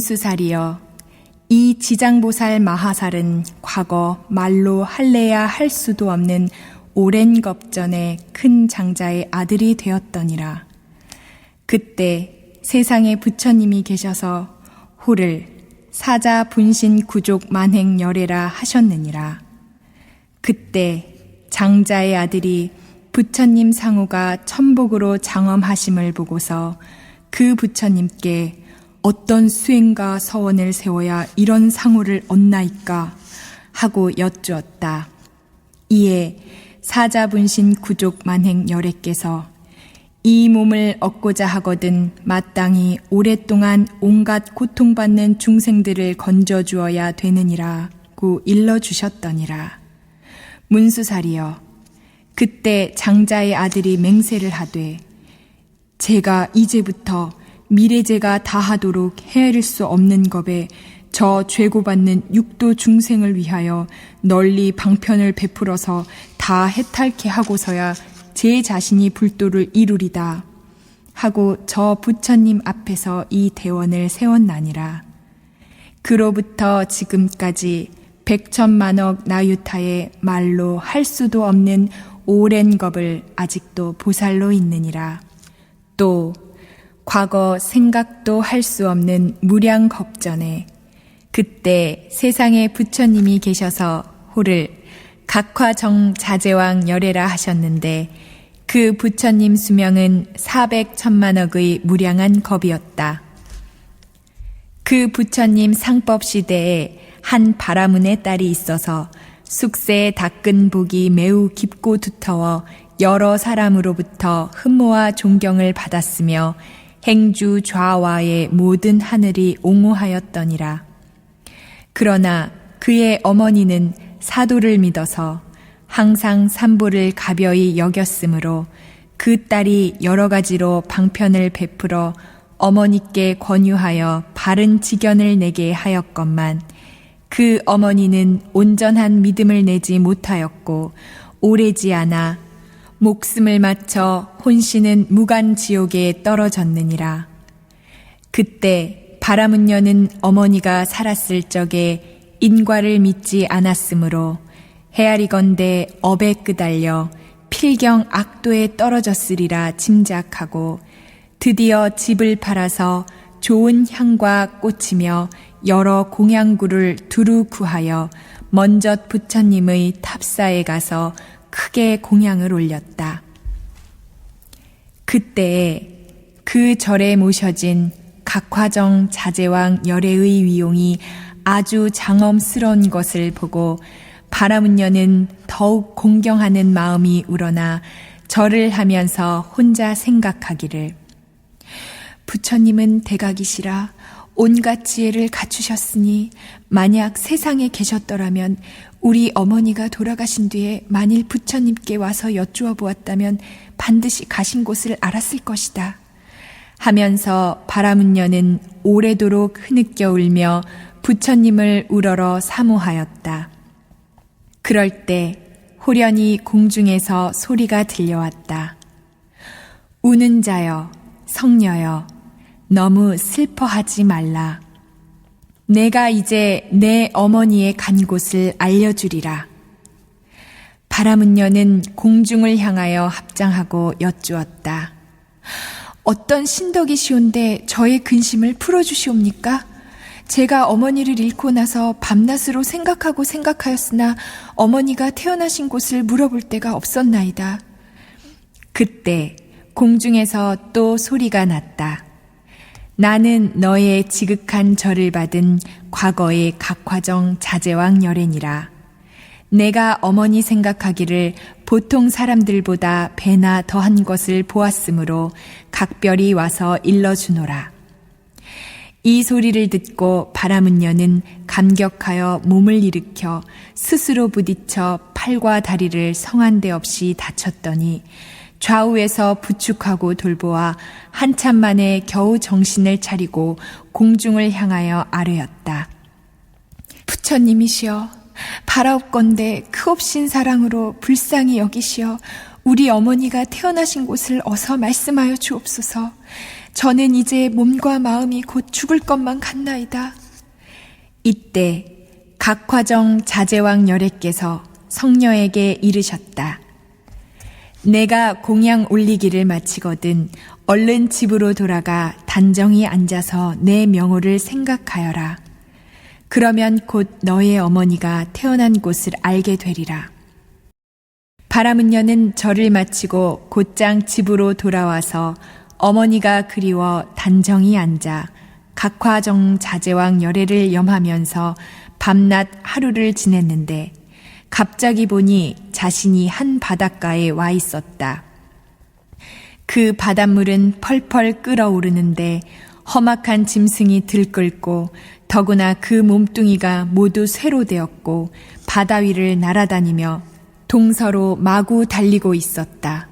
문수살이여, 이 지장보살 마하살은 과거 말로 할래야 할 수도 없는 오랜 겁전에 큰 장자의 아들이 되었더니라. 그때 세상에 부처님이 계셔서 호를 사자 분신 구족 만행 열애라 하셨느니라. 그때 장자의 아들이 부처님 상호가 천복으로 장엄하심을 보고서 그 부처님께 어떤 수행과 서원을 세워야 이런 상호를 얻나이까 하고 여쭈었다. 이에 사자분신 구족 만행 열애께서 이 몸을 얻고자 하거든 마땅히 오랫동안 온갖 고통받는 중생들을 건져주어야 되느니라고 일러주셨더니라. 문수살이여, 그때 장자의 아들이 맹세를 하되 제가 이제부터 미래제가 다하도록 헤아릴 수 없는 겁에 저 죄고받는 육도 중생을 위하여 널리 방편을 베풀어서 다 해탈케 하고서야 제 자신이 불도를 이루리다 하고 저 부처님 앞에서 이 대원을 세웠나니라. 그로부터 지금까지 백천만억 나유타의 말로 할 수도 없는 오랜 겁을 아직도 보살로 있느니라. 또 과거 생각도 할 수 없는 무량 겁전에 그때 세상에 부처님이 계셔서 호를 각화정 자제왕 열애라 하셨는데 그 부처님 수명은 400천만억의 무량한 겁이었다. 그 부처님 상법 시대에 한 바라문의 딸이 있어서 숙세에 닦은 복이 매우 깊고 두터워 여러 사람으로부터 흠모와 존경을 받았으며 행주 좌와의 모든 하늘이 옹호하였더니라. 그러나 그의 어머니는 사도를 믿어서 항상 삼보를 가벼이 여겼으므로 그 딸이 여러 가지로 방편을 베풀어 어머니께 권유하여 바른 지견을 내게 하였건만 그 어머니는 온전한 믿음을 내지 못하였고 오래지 않아 목숨을 맞춰 혼신은 무간지옥에 떨어졌느니라. 그때 바라문녀는 어머니가 살았을 적에 인과를 믿지 않았으므로 헤아리건대 업에 끄달려 필경 악도에 떨어졌으리라 짐작하고 드디어 집을 팔아서 좋은 향과 꽃이며 여러 공양구를 두루 구하여 먼젓 부처님의 탑사에 가서 크게 공양을 올렸다. 그때에 그 절에 모셔진 각화정 자제왕 열애의 위용이 아주 장엄스러운 것을 보고 바라문녀는 더욱 공경하는 마음이 우러나 절을 하면서 혼자 생각하기를 부처님은 대각이시라 온갖 지혜를 갖추셨으니 만약 세상에 계셨더라면 우리 어머니가 돌아가신 뒤에 만일 부처님께 와서 여쭈어 보았다면 반드시 가신 곳을 알았을 것이다 하면서 바라문녀는 오래도록 흐느껴 울며 부처님을 우러러 사모하였다. 그럴 때 호련히 공중에서 소리가 들려왔다. 우는 자여, 성녀여, 너무 슬퍼하지 말라. 내가 이제 내 어머니의 간 곳을 알려주리라. 바라문녀는 공중을 향하여 합장하고 여쭈었다. 어떤 신덕이시온데 저의 근심을 풀어주시옵니까? 제가 어머니를 잃고 나서 밤낮으로 생각하였으나 어머니가 태어나신 곳을 물어볼 데가 없었나이다. 그때 공중에서 또 소리가 났다. 나는 너의 지극한 절을 받은 과거의 각화정 자제왕 열애니라. 내가 어머니 생각하기를 보통 사람들보다 배나 더한 것을 보았으므로 각별히 와서 일러주노라. 이 소리를 듣고 바라문녀는 감격하여 몸을 일으켜 스스로 부딪혀 팔과 다리를 성한 데 없이 다쳤더니 좌우에서 부축하고 돌보아 한참 만에 겨우 정신을 차리고 공중을 향하여 아뢰었다. 부처님이시여, 바라옵건대 크옵신 사랑으로 불쌍히 여기시어 우리 어머니가 태어나신 곳을 어서 말씀하여 주옵소서. 저는 이제 몸과 마음이 곧 죽을 것만 같나이다. 이때 각화정 자제왕 열애께서 성녀에게 이르셨다. 내가 공양 올리기를 마치거든 얼른 집으로 돌아가 단정히 앉아서 내 명호를 생각하여라. 그러면 곧 너의 어머니가 태어난 곳을 알게 되리라. 바람은녀는 절을 마치고 곧장 집으로 돌아와서 어머니가 그리워 단정히 앉아 각화정 자제왕 열애를 염하면서 밤낮 하루를 지냈는데 갑자기 보니 자신이 한 바닷가에 와 있었다. 그 바닷물은 펄펄 끓어오르는데 험악한 짐승이 들끓고 더구나 그 몸뚱이가 모두 쇠로 되었고 바다 위를 날아다니며 동서로 마구 달리고 있었다.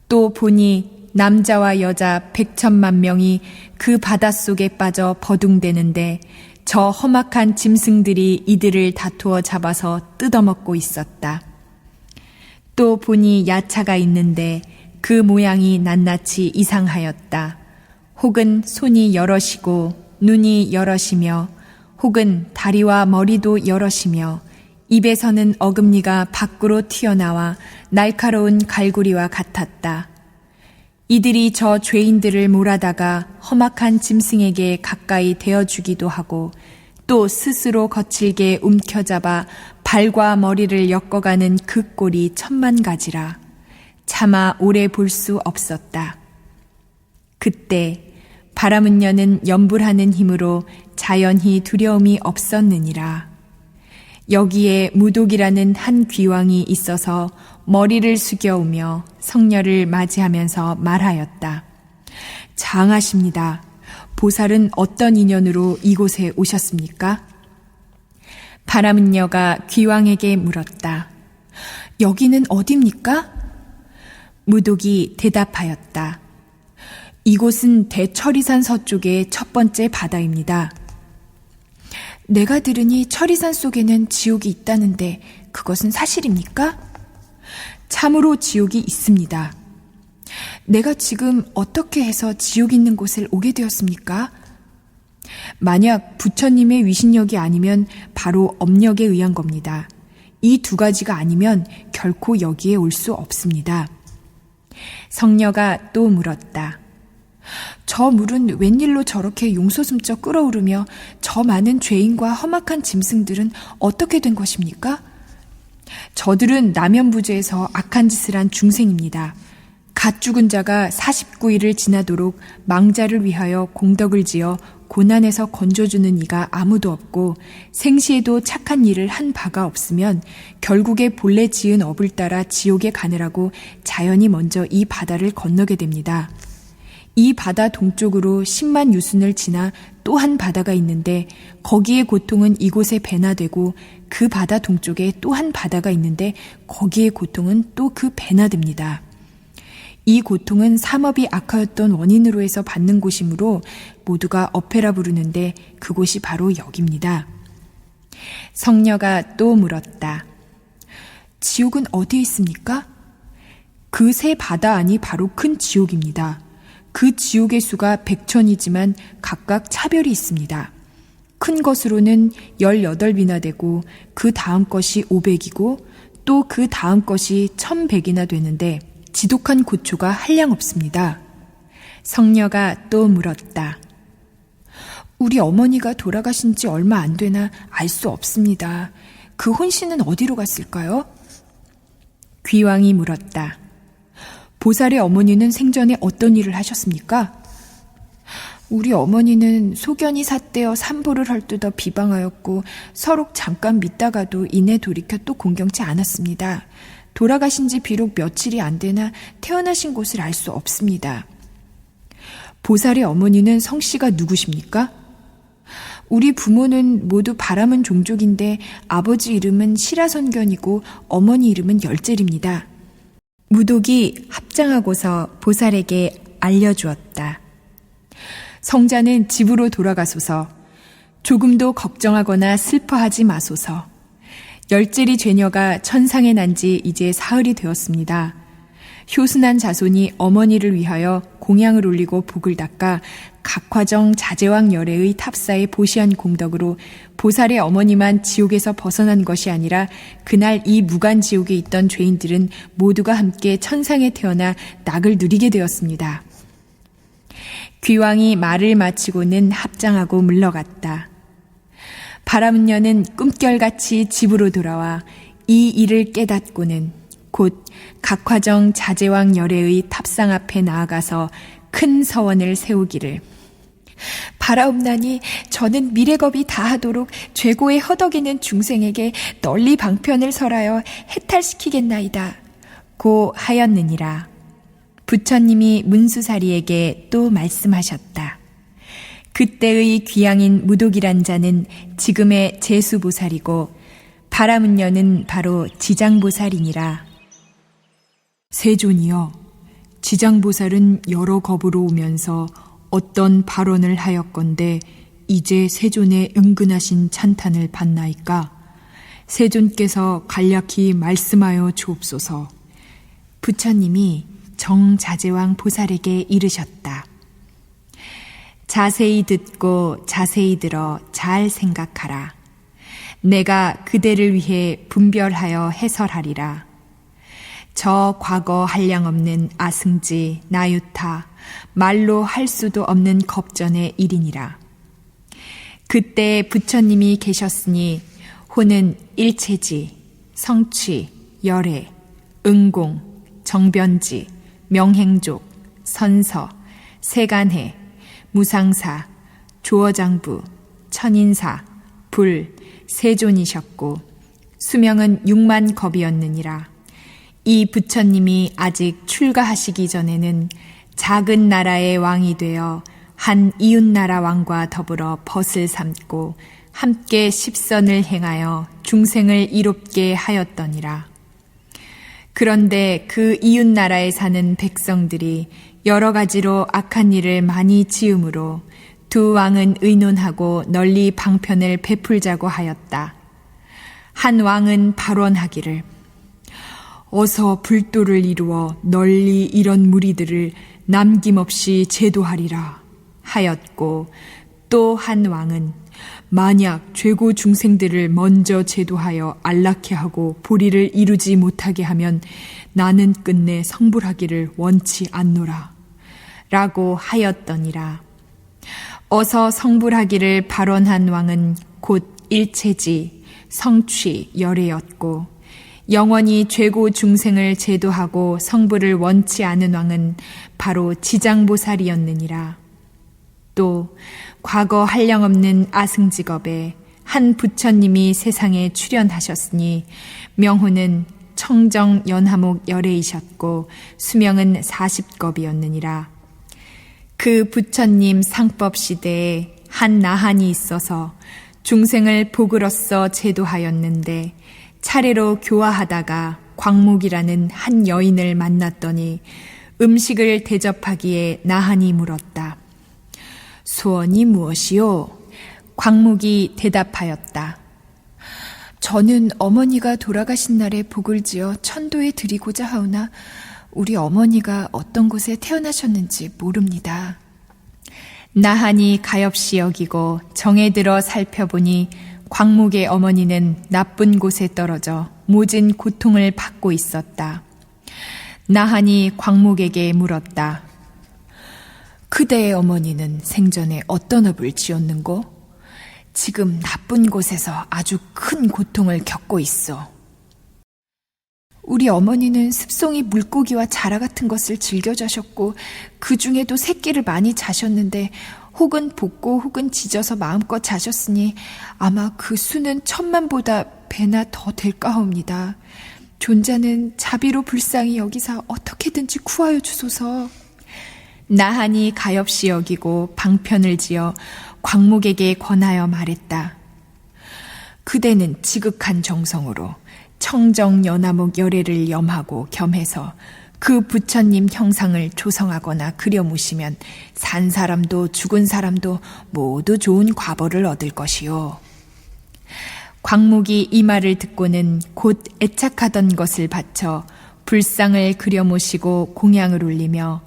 또 보니 남자와 여자 100,000만 명이 그 바닷속에 빠져 버둥대는데 저 험악한 짐승들이 이들을 다투어 잡아서 뜯어먹고 있었다. 또 보니 야차가 있는데 그 모양이 낱낱이 이상하였다. 혹은 손이 여럿이고 눈이 여럿이며 혹은 다리와 머리도 여럿이며 입에서는 어금니가 밖으로 튀어나와 날카로운 갈고리와 같았다. 이들이 저 죄인들을 몰아다가 험악한 짐승에게 가까이 대어주기도 하고 또 스스로 거칠게 움켜잡아 발과 머리를 엮어가는 그 꼴이 천만 가지라. 차마 오래 볼 수 없었다. 그때 바람은녀는 염불하는 힘으로 자연히 두려움이 없었느니라. 여기에 무독이라는 한 귀왕이 있어서 머리를 숙여오며 성녀를 맞이하면서 말하였다. 장하십니다. 보살은 어떤 인연으로 이곳에 오셨습니까? 바람은녀가 귀왕에게 물었다. 여기는 어디입니까? 무독이 대답하였다. 이곳은 대철이산 서쪽의 첫 번째 바다입니다. 내가 들으니 철이산 속에는 지옥이 있다는데 그것은 사실입니까? 참으로 지옥이 있습니다. 내가 지금 어떻게 해서 지옥 있는 곳을 오게 되었습니까? 만약 부처님의 위신력이 아니면 바로 업력에 의한 겁니다. 이 두 가지가 아니면 결코 여기에 올 수 없습니다. 성녀가 또 물었다. 저 물은 웬일로 저렇게 용솟음쩍 끓어오르며 저 많은 죄인과 험악한 짐승들은 어떻게 된 것입니까? 저들은 남연부제에서 악한 짓을 한 중생입니다. 갓 죽은 자가 49일을 지나도록 망자를 위하여 공덕을 지어 고난에서 건져주는 이가 아무도 없고 생시에도 착한 일을 한 바가 없으면 결국에 본래 지은 업을 따라 지옥에 가느라고 자연히 먼저 이 바다를 건너게 됩니다. 이 바다 동쪽으로 10만 유순을 지나 또 한 바다가 있는데 거기의 고통은 이곳에 배나 되고 그 바다 동쪽에 또 한 바다가 있는데 거기의 고통은 또 그 배나 됩니다. 이 고통은 삼업이 악하였던 원인으로 해서 받는 곳이므로 모두가 어페라 부르는데 그곳이 바로 여기입니다. 성녀가 또 물었다. 지옥은 어디에 있습니까? 그 세 바다 안이 바로 큰 지옥입니다. 그 지옥의 수가 100,000이지만 각각 차별이 있습니다. 큰 것으로는 18비나 되고 그 다음 것이 500이고 또 그 다음 것이 1100이나 되는데 지독한 고초가 한량 없습니다. 성녀가 또 물었다. 우리 어머니가 돌아가신 지 얼마 안 되나 알 수 없습니다. 그 혼신은 어디로 갔을까요? 귀왕이 물었다. 보살의 어머니는 생전에 어떤 일을 하셨습니까? 우리 어머니는 소견이 삿대어 산보를 헐뜯어 비방하였고 서로 잠깐 믿다가도 이내 돌이켜 또 공경치 않았습니다. 돌아가신 지 비록 며칠이 안 되나 태어나신 곳을 알 수 없습니다. 보살의 어머니는 성씨가 누구십니까? 우리 부모는 모두 바람은 종족인데 아버지 이름은 시라선견이고 어머니 이름은 열젤입니다. 무독이 합장하고서 보살에게 알려주었다. 성자는 집으로 돌아가소서. 조금도 걱정하거나 슬퍼하지 마소서. 열젤이 죄녀가 천상에 난 지 이제 사흘이 되었습니다. 효순한 자손이 어머니를 위하여 공양을 올리고 복을 닦아 각화정 자제왕 열애의 탑사의 보시한 공덕으로 보살의 어머니만 지옥에서 벗어난 것이 아니라 그날 이 무간 지옥에 있던 죄인들은 모두가 함께 천상에 태어나 낙을 누리게 되었습니다. 귀왕이 말을 마치고는 합장하고 물러갔다. 바람은녀는 꿈결같이 집으로 돌아와 이 일을 깨닫고는 곧 각화정 자제왕 열애의 탑상 앞에 나아가서 큰 서원을 세우기를 바라옵나니 저는 미래겁이 다하도록 죄고에 허덕이는 중생에게 널리 방편을 설하여 해탈시키겠나이다 고 하였느니라. 부처님이 문수사리에게 또 말씀하셨다. 그때의 귀양인 무독이란 자는 지금의 제수보살이고 바라문녀는 바로 지장보살이니라. 세존이여, 지장보살은 여러 겁으로 오면서 어떤 발언을 하였건대 이제 세존의 은근하신 찬탄을 받나이까? 세존께서 간략히 말씀하여 주옵소서. 부처님이 정자제왕 보살에게 이르셨다. 자세히 듣고 자세히 들어 잘 생각하라. 내가 그대를 위해 분별하여 해설하리라. 저 과거 한량없는 아승지, 나유타, 말로 할 수도 없는 겁전의 일이니라. 그때 부처님이 계셨으니 호는 일체지, 성취, 열애, 응공, 정변지, 명행족, 선서, 세간해, 무상사, 조어장부, 천인사, 불, 세존이셨고 수명은 6만 겁이었느니라. 이 부처님이 아직 출가하시기 전에는 작은 나라의 왕이 되어 한 이웃나라 왕과 더불어 벗을 삼고 함께 십선을 행하여 중생을 이롭게 하였더니라. 그런데 그 이웃나라에 사는 백성들이 여러 가지로 악한 일을 많이 지음으로 두 왕은 의논하고 널리 방편을 베풀자고 하였다. 한 왕은 발언하기를 어서 불도를 이루어 널리 이런 무리들을 남김없이 제도하리라 하였고, 또 한 왕은 만약 죄고 중생들을 먼저 제도하여 안락해 하고 보리를 이루지 못하게 하면 나는 끝내 성불하기를 원치 않노라 라고 하였더니라. 어서 성불하기를 발언한 왕은 곧 일체지, 성취, 열애였고, 영원히 죄고 중생을 제도하고 성불을 원치 않은 왕은 바로 지장보살이었느니라. 또 과거 한량없는 아승직업에 한 부처님이 세상에 출현하셨으니 명호는 청정 연하목 열애이셨고 수명은 40겁이었느니라. 그 부처님 상법 시대에 한 나한이 있어서 중생을 복으로써 제도하였는데 차례로 교화하다가 광목이라는 한 여인을 만났더니 음식을 대접하기에 나한이 물었다. 소원이 무엇이요? 광목이 대답하였다. 저는 어머니가 돌아가신 날에 복을 지어 천도에 드리고자 하오나 우리 어머니가 어떤 곳에 태어나셨는지 모릅니다. 나한이 가엾이 여기고 정에 들어 살펴보니 광목의 어머니는 나쁜 곳에 떨어져 모진 고통을 받고 있었다. 나한이 광목에게 물었다. 그대의 어머니는 생전에 어떤 업을 지었는고? 지금 나쁜 곳에서 아주 큰 고통을 겪고 있어. 우리 어머니는 습송이 물고기와 자라 같은 것을 즐겨 자셨고 그 중에도 새끼를 많이 자셨는데 혹은 볶고 혹은 지져서 마음껏 자셨으니 아마 그 수는 1000만보다 배나 더 될까옵니다. 존자는 자비로 불쌍히 여기사 어떻게든지 구하여 주소서. 나한이 가엾이 여기고 방편을 지어 광목에게 권하여 말했다. 그대는 지극한 정성으로 청정연화목 열애를 염하고 겸해서 그 부처님 형상을 조성하거나 그려모시면 산 사람도 죽은 사람도 모두 좋은 과보를 얻을 것이요. 광목이 이 말을 듣고는 곧 애착하던 것을 바쳐 불상을 그려 모시고 공양을 올리며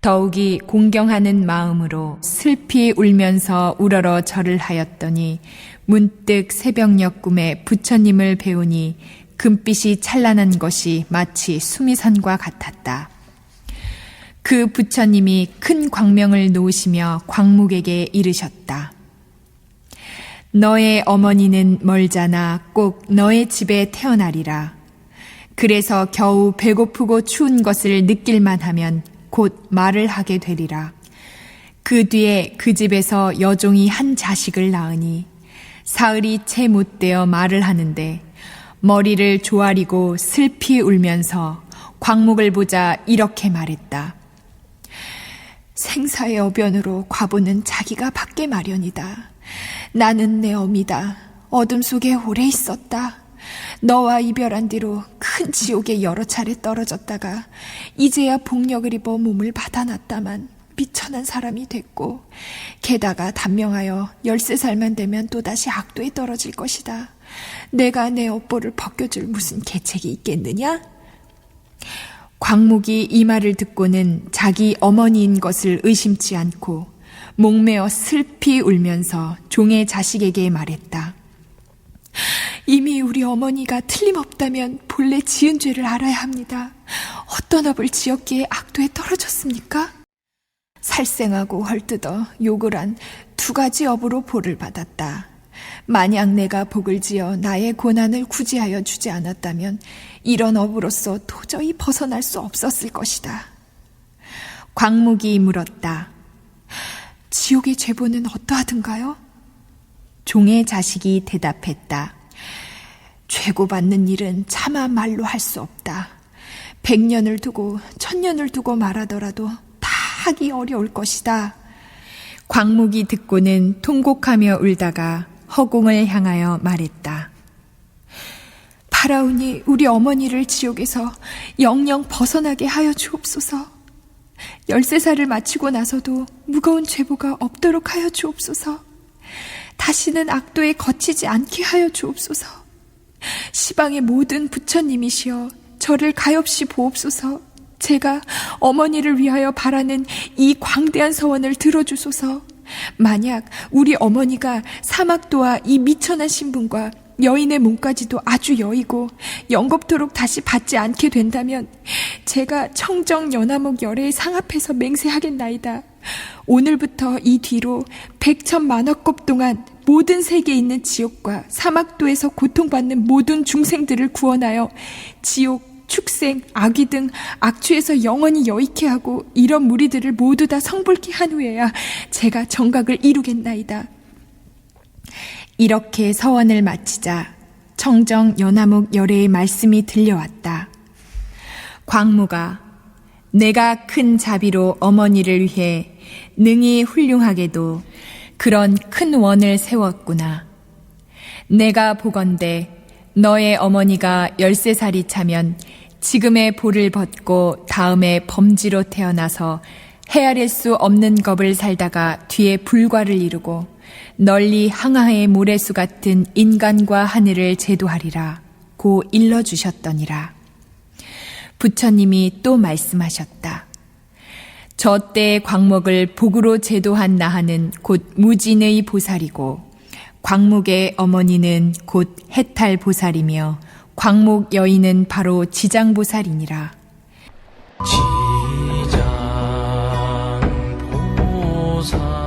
더욱이 공경하는 마음으로 슬피 울면서 우러러 절을 하였더니 문득 새벽녘 꿈에 부처님을 배우니 금빛이 찬란한 것이 마치 수미선과 같았다. 그 부처님이 큰 광명을 놓으시며 광목에게 이르셨다. 너의 어머니는 멀잖아 꼭 너의 집에 태어나리라. 그래서 겨우 배고프고 추운 것을 느낄만 하면 곧 말을 하게 되리라. 그 뒤에 그 집에서 여종이 한 자식을 낳으니 사흘이 채 못되어 말을 하는데 머리를 조아리고 슬피 울면서 광목을 보자 이렇게 말했다. 생사의 어변으로 과부는 자기가 받게 마련이다. 나는 내 어미다. 어둠 속에 오래 있었다. 너와 이별한 뒤로 큰 지옥에 여러 차례 떨어졌다가 이제야 복력을 입어 몸을 받아놨다만 미천한 사람이 됐고 게다가 단명하여 13살만 되면 또다시 악도에 떨어질 것이다. 내가 내 업보를 벗겨줄 무슨 계책이 있겠느냐? 광목이 이 말을 듣고는 자기 어머니인 것을 의심치 않고 목매어 슬피 울면서 종의 자식에게 말했다. 이미 우리 어머니가 틀림없다면 본래 지은 죄를 알아야 합니다. 어떤 업을 지었기에 악도에 떨어졌습니까? 살생하고 헐뜯어 욕을 한 2가지 업으로 벌을 받았다. 만약 내가 복을 지어 나의 고난을 구제하여 주지 않았다면 이런 업으로서 도저히 벗어날 수 없었을 것이다. 광목이 물었다. 지옥의 죄보는 어떠하든가요? 종의 자식이 대답했다. 죄고받는 일은 차마 말로 할 수 없다. 100년을 두고 1000년을 두고 말하더라도 다 하기 어려울 것이다. 광목이 듣고는 통곡하며 울다가 허공을 향하여 말했다. 바라오니 우리 어머니를 지옥에서 영영 벗어나게 하여 주옵소서. 13살을 마치고 나서도 무거운 죄보가 없도록 하여 주옵소서. 다시는 악도에 거치지 않게 하여 주옵소서. 시방의 모든 부처님이시여 저를 가엾이 보옵소서. 제가 어머니를 위하여 바라는 이 광대한 서원을 들어주소서. 만약 우리 어머니가 사막도와 이 미천한 신분과 여인의 몸까지도 아주 여의고 영겁토록 다시 받지 않게 된다면 제가 청정 연화목 열애의 상 앞에서 맹세하겠나이다. 오늘부터 이 뒤로 100천만억급 동안 모든 세계에 있는 지옥과 사막도에서 고통받는 모든 중생들을 구원하여 지옥, 축생, 악귀 등 악취에서 영원히 여익케 하고 이런 무리들을 모두 다 성불케 한 후에야 제가 정각을 이루겠나이다. 이렇게 서원을 마치자 청정 연화목 열애의 말씀이 들려왔다. 광무가 내가 큰 자비로 어머니를 위해 능히 훌륭하게도 그런 큰 원을 세웠구나. 내가 보건대 너의 어머니가 13살이 차면 지금의 볼을 벗고 다음에 범지로 태어나서 헤아릴 수 없는 겁을 살다가 뒤에 불과를 이루고 널리 항하의 모래수 같은 인간과 하늘을 제도하리라 고 일러주셨더니라. 부처님이 또 말씀하셨다. 저 때의 광목을 복으로 제도한 나하는 곧 무진의 보살이고 광목의 어머니는 곧 해탈보살이며 광목 여인은 바로 지장보살이니라. 지장보살